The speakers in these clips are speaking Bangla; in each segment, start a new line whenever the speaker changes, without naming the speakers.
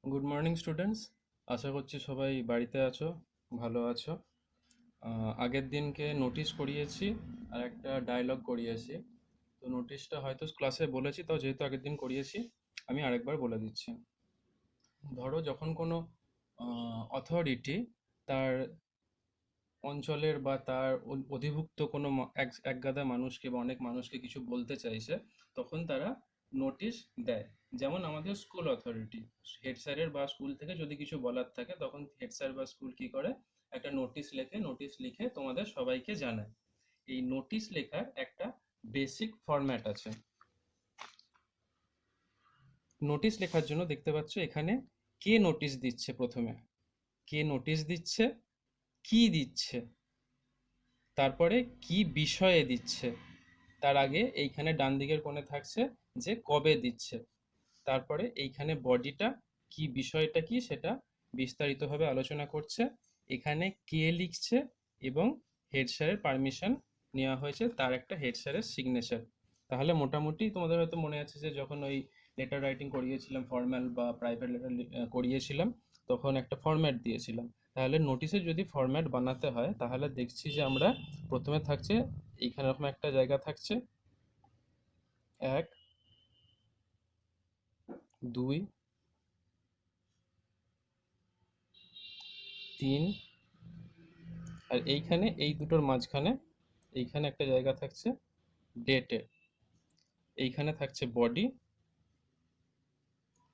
Good morning students. আশা করছি সবাই বাড়িতে আছো, ভালো আছো। আগের দিনকে নোটিশ করিয়েছি আর একটা ডায়লগ করিয়েছি। তো নোটিশটা হয়তো ক্লাসে বলেছি, তো যেহেতু আগের দিন করিয়েছি আমি আরেকবার বলে দিচ্ছি। ধরো যখন কোনো অথরিটি তার অঞ্চলের বা তার অধিভুক্ত কোনো একগাদা মানুষকে বা অনেক মানুষকে কিছু বলতে চাইছে, তখন তারা নোটিশ দেয়। যেমন আমাদের স্কুল অথরিটি, হেড স্যারের বা স্কুল থেকে যদি কিছু বলার থাকে তখন হেড স্যার বা স্কুল কি করে, একটা নোটিশ লিখে তোমাদের সবাইকে জানায়। এই নোটিশ লেখার একটা বেসিক ফরম্যাট আছে। নোটিশ লেখার জন্য দেখতে পাচ্ছ এখানে কে নোটিশ দিচ্ছে, প্রথমে কে নোটিশ দিচ্ছে, কি দিচ্ছে, তারপরে কি বিষয়ে দিচ্ছে, তার আগে এইখানে ডান দিকের কোণে থাকছে যে কবে দিচ্ছে, তারপরে এইখানে বডিটা কি, বিষয়টা কি সেটা বিস্তারিতভাবে আলোচনা করছে, এখানে কে লিখছে এবং হেড স্যারের পারমিশন নেওয়া হয়েছে, তার একটা হেড স্যারের সিগনেচার। তাহলে মোটামুটি তোমাদের হয়তো মনে আছে যে যখন ওই লেটার রাইটিং করিয়েছিলাম, ফর্মাল বা প্রাইভেট লেটার করিয়েছিলাম, তখন একটা ফরম্যাট দিয়েছিলাম। তাহলে নোটিশে যদি ফরম্যাট বানাতে হয় তাহলে দেখছি যে আমরা প্রথমে থাকছে এইখানে এরকম একটা জায়গা থাকছে, 1, 2, 3, আর এইখানে এই দুটোর মাঝখানে এইখানে একটা জায়গা থাকছে ডেটের, এইখানে থাকছে body,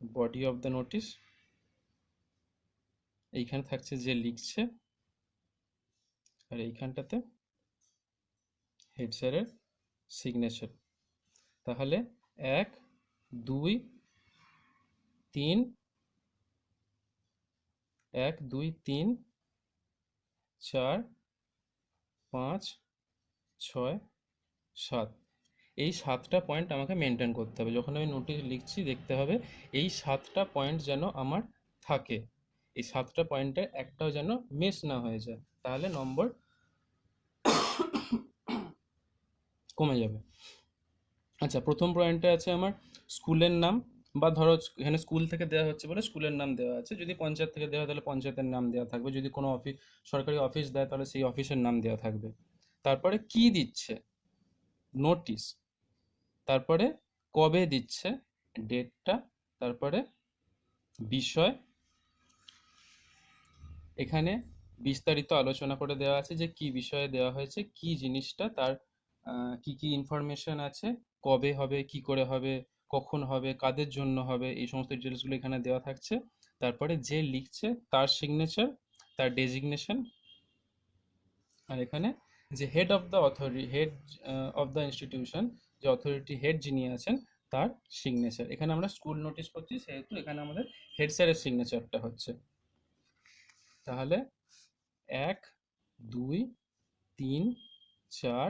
body of the notice, এইখানে থাকছে যে লিখছে, আর এইখানটাতে হেড স্যারের সিগনেচার। তাহলে 1, 2, 3, 1, 2, 3, 4, 5, 6, 7, এই 7টা পয়েন্ট আমাকে মেনটেন করতে হবে। যখন আমি নোটিশ লিখছি দেখতে হবে এই 7টা পয়েন্ট যেন আমার থাকে, এই 7টা পয়েন্টে একটাও যেন মিস না হয়ে যায়, তাহলে নম্বর কমে যাবে। আচ্ছা, প্রথম পয়েন্টে আছে আমার স্কুলের নাম, বা ধরো এখানে স্কুল থেকে দেওয়া হচ্ছে বলে স্কুলের নাম দেওয়া আছে, যদি পঞ্চায়েত থেকে দেওয়া হয় তাহলে পঞ্চায়েতের নাম দেওয়া থাকবে, যদি কোনো অফিস, সরকারি অফিস দেয় তাহলে সেই অফিসের নাম দেওয়া থাকবে। তারপরে কি দিচ্ছে, নোটিশ, তারপরে কবে দিচ্ছে, ডেটটা, তারপরে বিষয়, এখানে বিস্তারিত আলোচনা করে দেওয়া আছে যে কি বিষয়ে দেওয়া হয়েছে, কি জিনিসটা, তার কি কি ইনফরমেশন আছে, কবে হবে, কি করে হবে, কখন হবে, কাদের জন্য হবে, এই সমস্ত ডিটেলসগুলো এখানে দেওয়া থাকছে। তারপরে যে লিখছে তার সিগনেচার, তার ডেজিগনেশন, আর এখানে যে head of the authority, head of the institution, যে অথরিটি হেড যিনি আছেন তার সিগনেচার। এখানে আমরা স্কুল নোটিশ করছি সেহেতু এখানে আমাদের হেড স্যারের সিগনেচারটা হচ্ছে। তাহলে 1, 2, 3, 4,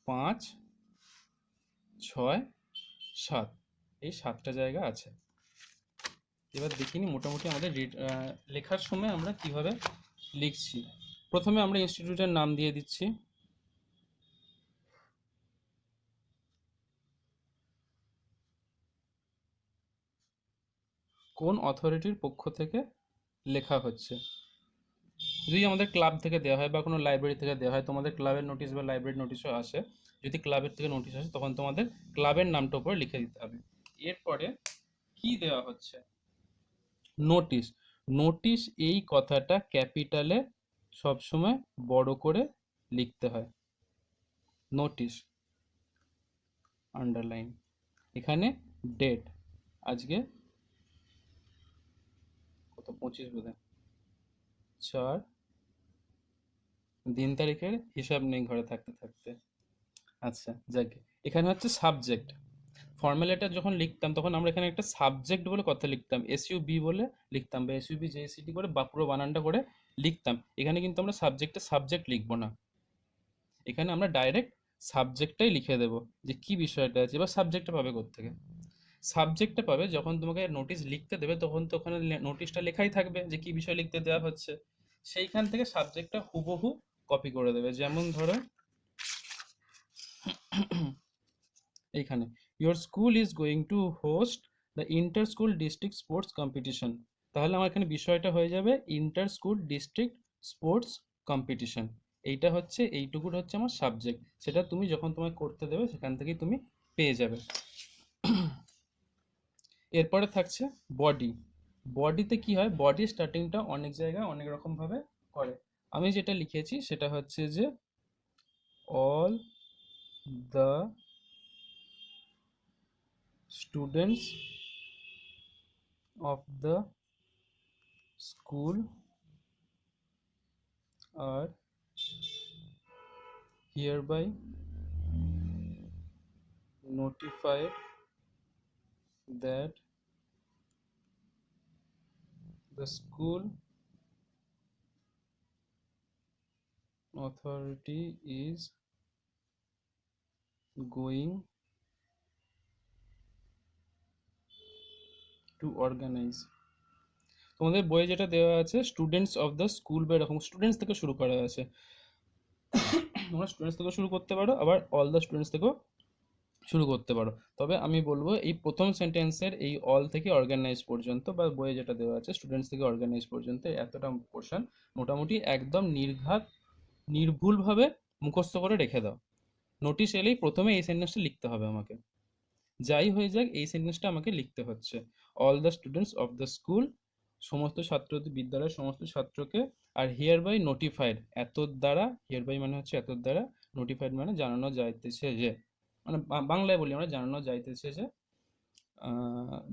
5, 6, 7, এই 7টা জায়গা আছে। এবার দেখিনি মোটামুটি আমাদের লেখার সময় আমরা কিভাবে লিখছি। প্রথমে আমরা ইনস্টিটিউটের নাম দিয়ে দিচ্ছি, কোন অথরিটির পক্ষ থেকে লেখা হচ্ছে। যদি আমাদের ক্লাব থেকে দেওয়া হয় বা কোনো লাইব্রেরি থেকে দেওয়া হয়, তোমাদের ক্লাবের নোটিশ বা লাইব্রেরির নোটিশও আসে, যদি ক্লাবের থেকে নোটিশ আসে তখন তোমাদের ক্লাবের নামটা উপরে লিখে দিতে হবে। এরপরে কি দেওয়া হচ্ছে, নোটিশ। নোটিশ এই কথাটা ক্যাপিটালে সবসময় বড় করে লিখতে হয়, নোটিশ, আন্ডারলাইন। এখানে ডেট, আজকে কত, 25 বোধহয়, 4, দিন তারিখের হিসাব নেই ঘরে থাকতে থাকতে। আচ্ছা যাকে, এখানে হচ্ছে সাবজেক্ট। ফর্মাল লেটার যখন লিখতাম তখন আমরা এখানে একটা সাবজেক্ট বলে কথা লিখতাম, এসইউবি বলে লিখতাম, বা এসইউবি জেএসইটি করে বা পুরো বানানটা করে লিখতাম। এখানে কিন্তু আমরা সাবজেক্ট লিখবো না, এখানে আমরা ডাইরেক্ট সাবজেক্টটাই লিখে দেবো, যে কি বিষয়টা আছে। এবার সাবজেক্টটা পাবে কোত্থেকে, সাবজেক্টটা পাবে যখন তোমাকে নোটিশ লিখতে দেবে, তখন তো ওখানে নোটিশটা লেখাই থাকবে যে কি বিষয় লিখতে দেওয়া হচ্ছে, সেইখান থেকে সাবজেক্টটা হুবহু কপি করে দেবে। যেমন ধরো এইখানে, your school is going to host the inter school district sports competition. তাহলে আমার এখানে বিষয়টা হয়ে যাবে inter school district sports competition. এইটা হচ্ছে, এইটুকুর হচ্ছে আমার সাবজেক্ট, সেটা তুমি যখন তোমায় করতে দেবে সেখান থেকেই তুমি পেয়ে যাবে। এরপরে থাকছে বডি। বডিতে কি হয়, বডি স্টার্টিংটা অনেক জায়গায় অনেক রকমভাবে করে। আমি যেটা লিখেছি সেটা হচ্ছে যে all the students of the school are hereby notified that the school authority is going to organize। তোমাদের বইয়ে যেটা দেওয়া আছে স্টুডেন্টস অফ দ্য স্কুল, বা এরকম স্টুডেন্টস থেকে শুরু করা আছে, তোমরা স্টুডেন্টস থেকে শুরু করতে পারো, আবার অল দ্য স্টুডেন্টস থেকেও শুরু করতে পারো। তবে আমি বলবো এই প্রথম সেন্টেন্সের এই অল থেকে অর্গানাইজ পর্যন্ত, বা বইয়ে যেটা দেওয়া আছে স্টুডেন্টস থেকে অর্গানাইজ পর্যন্ত, এতটা পোর্শন মোটামুটি একদম নির্ঘাত নির্ভুলভাবে মুখস্থ করে রেখে দাও। নোটিশ এলেই প্রথমে এই সেন্টেন্সটা লিখতে হবে আমাকে, যাই হয়ে যাক এই সেন্টেন্সটা আমাকে লিখতে হচ্ছে। All the students of the school, সমস্ত ছাত্র, বিদ্যালয়ের সমস্ত ছাত্রকে, আর হিয়ার বাই নোটিফাইড, এত দ্বারা, হিয়ার বাই মানে হচ্ছে এত দ্বারা, নোটিফাইড মানে জানানো যাইতেছে যে, মানে বাংলায় বলি আমরা, জানানো যাইতেছে যে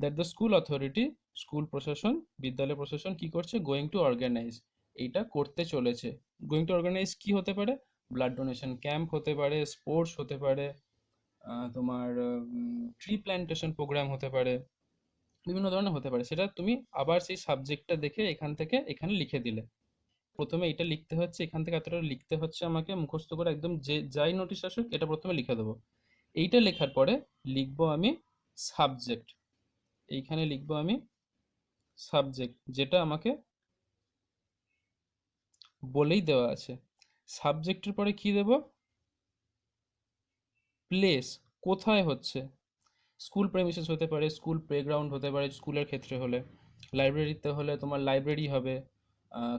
that the school authority, school প্রশাসন, বিদ্যালয় প্রশাসন কি করছে, গোয়িং টু অর্গানাইজ, এইটা করতে চলেছে। গোয়িং টু অর্গানাইজ কি হতে পারে, ব্লাড ডোনেশন ক্যাম্প হতে পারে, স্পোর্টস হতে পারে, তোমার ট্রি প্ল্যান্টেশন প্রোগ্রাম হতে পারে, বিভিন্ন ধরনের হতে পারে। সেটা তুমি আবার সেই সাবজেক্টটা দেখে এখান থেকে এখানে লিখে দিলে। প্রথমে এটা লিখতে হচ্ছে, এখান থেকে এতটা লিখতে হচ্ছে আমাকে মুখস্থ করে, একদম যে যাই নোটিশ আসুক এটা প্রথমে লিখে দেবো। এইটা লেখার পরে লিখবো আমি সাবজেক্ট, এইখানে লিখবো আমি সাবজেক্ট, যেটা আমাকে বলেই দেওয়া আছে। সাবজেক্টের পরে কি দেব, প্লেস, কোথায় হচ্ছে, স্কুল প্রেমিসেস হতে পারে, স্কুল প্লেগ্রাউন্ড হতে পারে স্কুলের ক্ষেত্রে হলে, লাইব্রেরিতে হলে তোমার লাইব্রেরি হবে,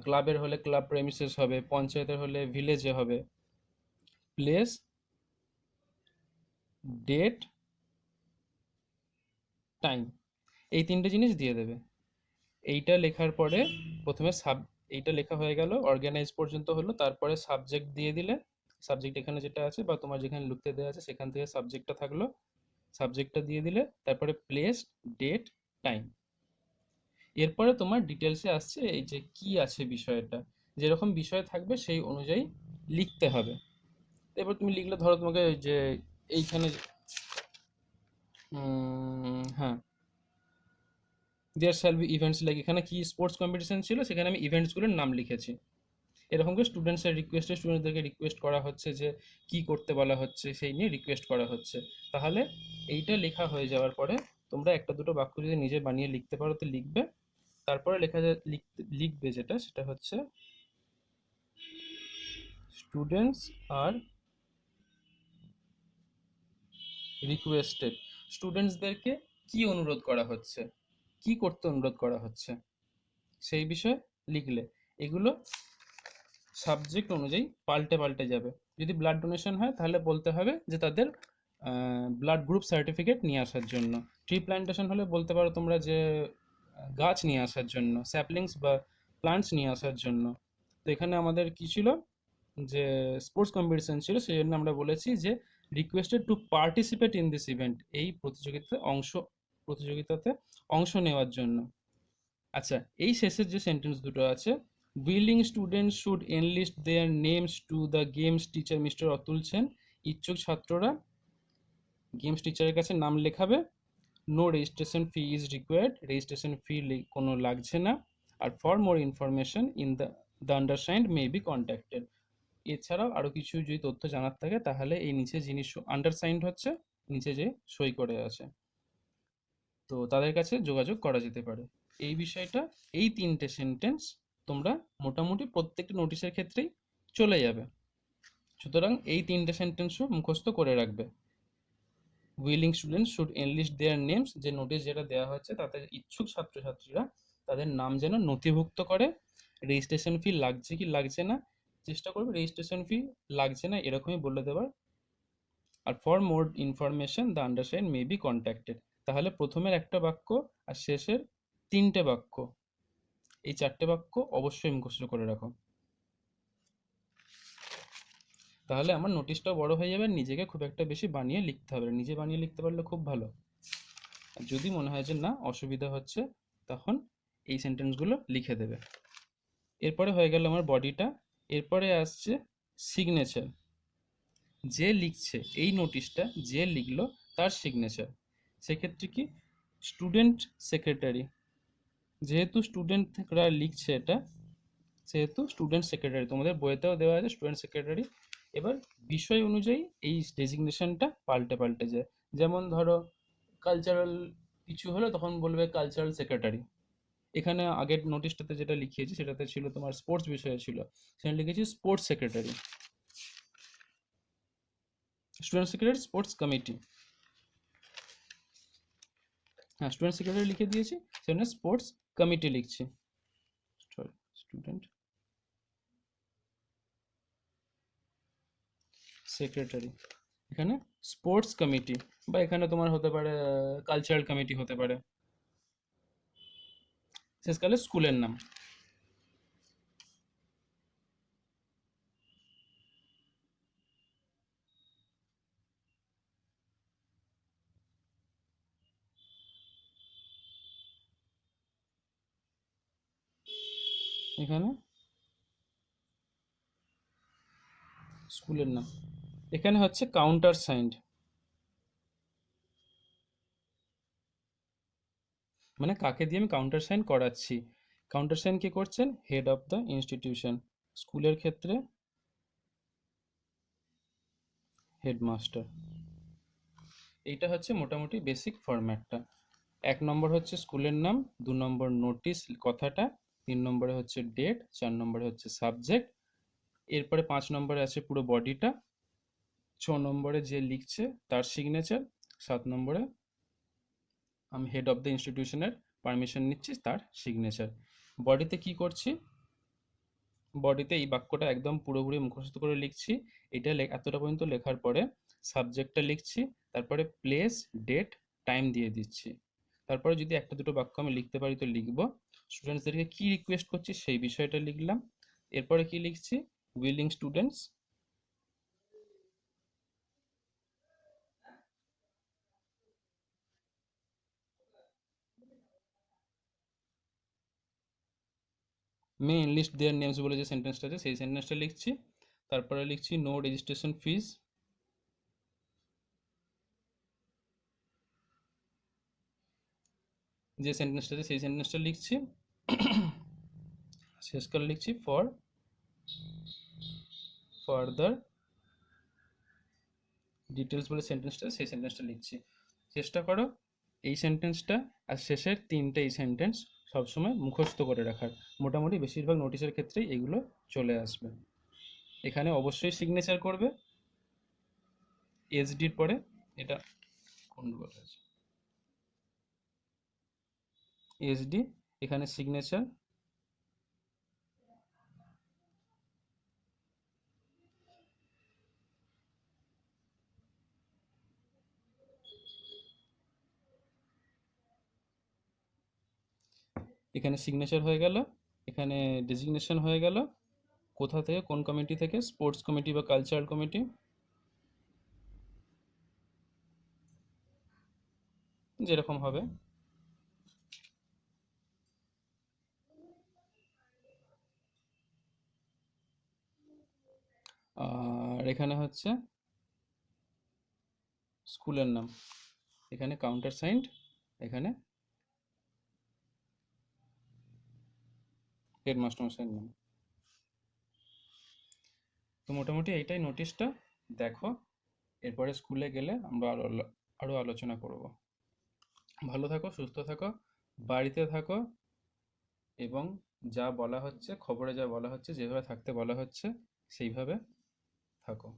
ক্লাবের হলে ক্লাব প্রেমিসেস হবে, পঞ্চায়েতের হলে ভিলেজে হবে। প্লেস, ডেট, টাইম, এই তিনটে জিনিস দিয়ে দেবে। এইটা লেখার পরে প্রথমে এইটা লেখা হয়ে গেল, অর্গানাইজ পর্যন্ত হলো, তারপরে সাবজেক্ট দিয়ে দিলে, সাবজেক্ট এখানে যেটা আছে বা তোমার যেখানে লিখতে দেওয়া আছে সেখান থেকে সাবজেক্টটা থাকলো, সাবজেক্টটা দিয়ে দিলে, তারপরে প্লেস, ডেট, টাইম। এরপরে তোমার ডিটেলসে আসছে এই যে কি আছে বিষয়টা, যেরকম বিষয় থাকবে সেই অনুযায়ী লিখতে হবে। এবার তুমি লিখলে, ধরো তোমাকে ওই যে এইখানে হ্যাঁ, there shall be events, like এখানে কি স্পোর্টস কম্পিটিশন ছিল সেখানে আমি ইভেন্টসগুলোর নাম লিখেছি। এরকম করে স্টুডেন্টসের রিকোয়েস্টে স্টুডেন্টদেরকে রিকোয়েস্ট করা হচ্ছে যে কি করতে বলা হচ্ছে সেই নিয়ে রিকোয়েস্ট করা হচ্ছে। তাহলে এইটা লেখা হয়ে যাওয়ার পরে তোমরা একটা দুটো বাক্য যদি নিজে বানিয়ে লিখতে পারো তো লিখবে। তারপরে লিখবে যেটা, সেটা হচ্ছে স্টুডেন্টস আর রিকোয়েস্টেড, স্টুডেন্টসদেরকে কি অনুরোধ করা হচ্ছে, কি করতে অনুরোধ করা হচ্ছে সেই বিষয়ে লিখলে। এগুলো সাবজেক্ট অনুযায়ী পাল্টে পাল্টে যাবে। যদি ব্লাড ডোনেশন হয় তাহলে বলতে হবে যে তাদের ব্লাড গ্রুপ সার্টিফিকেট নিয়ে আসার জন্য। ট্রি প্ল্যান্টেশন হলে বলতে পারো তোমরা যে গাছ নিয়ে আসার জন্য, স্যাপলিংস বা প্লান্টস নিয়ে আসার জন্য। তো এখানে আমাদের কি ছিল, যে স্পোর্টস কম্পিটিশন ছিল, সেই জন্য আমরা বলেছি যে requested to participate in this event, এই প্রতিযোগিতাতে অংশ নেওয়ার জন্য। আচ্ছা, এই শেষের যে সেন্টেন্স দুটো আছে, willing students should enlist their names to the games teacher mister Atul Sen, ইচ্ছুক ছাত্ররা গেমস টিচারের কাছে নাম লেখাবে। No registration fee is required, registration fee কোনো লাগছে না। আর for more information in the undersigned may be contacted, এছাড়াও আরও কিছু যদি তথ্য জানার থাকে তাহলে এই নিচে জিনিস আন্ডারসাইন্ড হচ্ছে, নিচে যে সই করে আছে, তো তাদের কাছে যোগাযোগ করা যেতে পারে। এই বিষয়টা, এই তিনটে সেন্টেন্স তোমরা মোটামুটি প্রত্যেকটা নোটিশের ক্ষেত্রেই চলে যাবে। সুতরাং এই তিনটে সেন্টেন্সও মুখস্থ করে রাখবে। Willing students should enlist their names, যে নোটিশ যেটা দেওয়া হচ্ছে তাতে ইচ্ছুক ছাত্রছাত্রীরা তাদের নাম যেন নথিভুক্ত করে। রেজিস্ট্রেশন ফি লাগছে কি লাগছে না চেষ্টা করবে রেজিস্ট্রেশন ফি লাগছে না এরকমই বলে দেওয়ার। আর for more information the undersigned may be contacted. তাহলে প্রথমের একটা বাক্য আর শেষের তিনটে বাক্য, এই চারটে বাক্য অবশ্যই মুখস্থ করে রাখো, তাহলে আমার নোটিশটাও বড় হয়ে যাবে আর নিজেকে খুব একটা বেশি বানিয়ে লিখতে হবে না। নিজে বানিয়ে লিখতে পারলে খুব ভালো। আর যদি মনে হয় যে না অসুবিধা হচ্ছে তখন এই সেন্টেন্সগুলো লিখে দেবে। এরপরে হয়ে গেল আমার বডিটা। এরপরে আসছে সিগনেচার। যে লিখছে এই নোটিশটা যে লিখলো তার সিগনেচার। সেক্ষেত্রে কি স্টুডেন্ট সেক্রেটারি, যেহেতু স্টুডেন্টরা লিখছে এটা সেহেতু স্টুডেন্ট সেক্রেটারি, তোমাদের বইতেও দেওয়া আছে স্টুডেন্ট সেক্রেটারি। এবার বিষয় অনুযায়ী এই ডেজিগনেশনটা পাল্টে পাল্টে যায়। যেমন ধরো কালচারাল কিছু হলো তখন বলবে কালচারাল সেক্রেটারি। এখানে আগের নোটিশটাতে যেটা লিখিয়েছি সেটাতে ছিল তোমার স্পোর্টস বিষয়ে ছিল, সেখানে লিখেছি sports secretary. Student secretary sports committee, হ্যাঁ স্টুডেন্ট সেক্রেটারি লিখে দিয়েছি, সেখানে স্পোর্টস কমিটি লিখছি। সরি, স্টুডেন্ট সেক্রেটারি, এখানে স্পোর্টস কমিটি, বা এখানে তোমার হতে পারে কালচারাল কমিটি হতে পারে, শেষকালে স্কুলের নাম। এখানে স্কুলের নাম। এখানে হচ্ছে কাউন্টার সাইন্ড, মানে কাকে দিয়ে আমি কাউন্টার সাইন করাচ্ছি। কাউন্টার সাইন কে করছেন? Head of the institution. স্কুলের ক্ষেত্রে হেডমাস্টার। এইটা হচ্ছে মোটামুটি বেসিক ফরম্যাটটা। 1 নম্বর হচ্ছে স্কুলের নাম, 2 নম্বর নোটিশ কথাটা, 3 নম্বরে হচ্ছে ডেট, 4 নম্বরে হচ্ছে সাবজেক্ট, এরপরে 5 নম্বরে আছে পুরো বডিটা, 6 নম্বরে যে লিখছে তার সিগনেচার, 7 নম্বরে আমি হেড অফ দ্য ইনস্টিটিউশনের পারমিশন নিচ্ছি তার সিগনেচার। বডিতে কি করছি? বডিতে এই বাক্যটা একদম পুরোপুরি মুখস্থ করে লিখছি। এটা এতটা পর্যন্ত লেখার পরে সাবজেক্টটা লিখছি, তারপরে প্লেস ডেট টাইম দিয়ে দিচ্ছি। তারপরে যদি একটা দুটো বাক্য আমি লিখতে পারি তো লিখবো। স্টুডেন্টসদেরকে কি রিকোয়েস্ট করছি সেই বিষয়টা লিখলাম। এরপরে কি লিখছি? Willing students May enlist their names বলে যে সেন্টেন্সটা আছে সেই সেন্টেন্সটা লিখছি। তারপরে লিখছি নো রেজিস্ট্রেশন ফিজ, যে সেন্টেন্সটা আছে সেই সেন্টেন্সটা লিখছি। শেষকালে লিখছি ফর ফার্দার ডিটেলস বলে সেন্টেন্সটা সেই সেন্টেন্সটা লিখছি। চেষ্টা করো এই সেন্টেন্সটা আর শেষের তিনটে এই সেন্টেন্স সবসময় মুখস্থ করে রাখার। মোটামুটি বেশিরভাগ নোটিশের ক্ষেত্রেই এগুলো চলে আসবে। এখানে অবশ্যই সিগনেচার করবে এইচডির পরে। এটা গন্ডগোল আছে, এইচডি, এখানে সিগনেচার, এখানে সিগনেচার হয়ে গেল, এখানে ডেজিগনেশন হয়ে গেল, কোথা থেকে কোন কমিটি থেকে, স্পোর্টস কমিটি বা কালচারাল কমিটি, যেরকম হবে। আর এখানে হচ্ছে স্কুলের নাম, এখানে কাউন্টার সাইন্ড, এখানে হেডমাস্টার মশাইয়ের নাম। তো মোটামুটি এইটাই নোটিশটা, দেখো। এরপরে স্কুলে গেলে আমরা আরো আলোচনা করব। ভালো থাকো, সুস্থ থাকো, বাড়িতে থাকো, এবং যা বলা হচ্ছে খবরে যা বলা হচ্ছে যেভাবে থাকতে বলা হচ্ছে সেইভাবে থাকো।